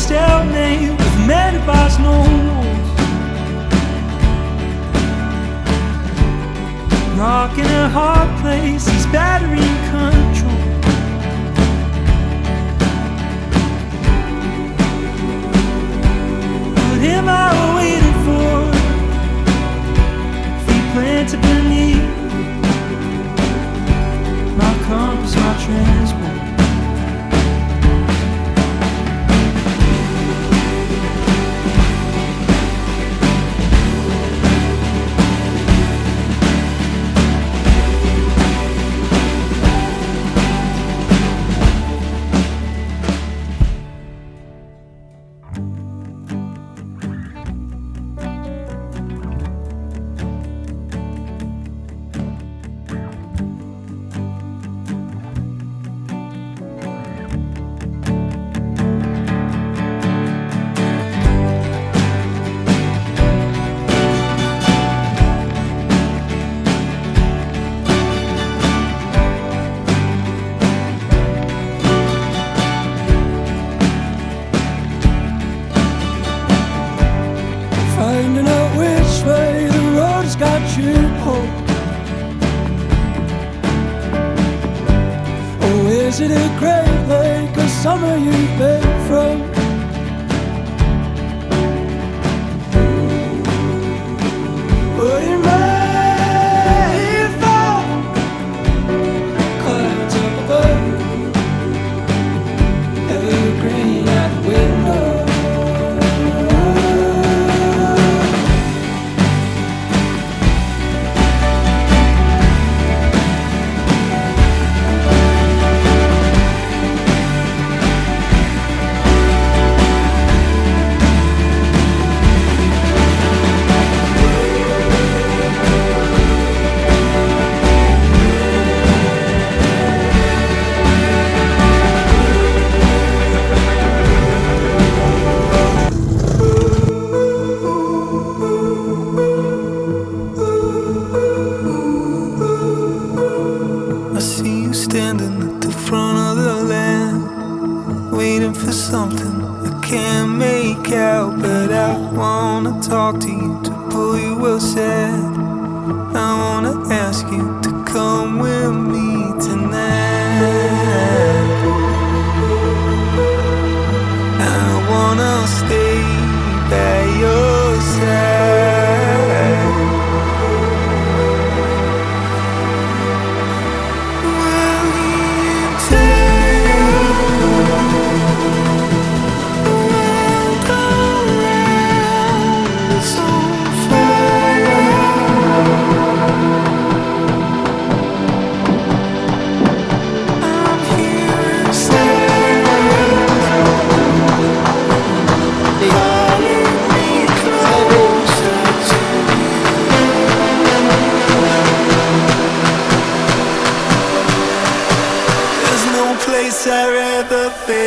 stalemate with a man who buys no rules. Rock in a hard place, he's battery in control. What am I waiting for? Feet planted beneath my compass, my transport. Finding out which way the road's got you home. Oh, is it a great lake or somewhere you've been from? But in my fall, clouds up above, evergreen at the window. Standing at the front of the land, waiting for something I can't make out. But I wanna talk to you to pull you aside. I wanna ask you to come with me tonight. I wanna stay by your side. Place I'd rather be.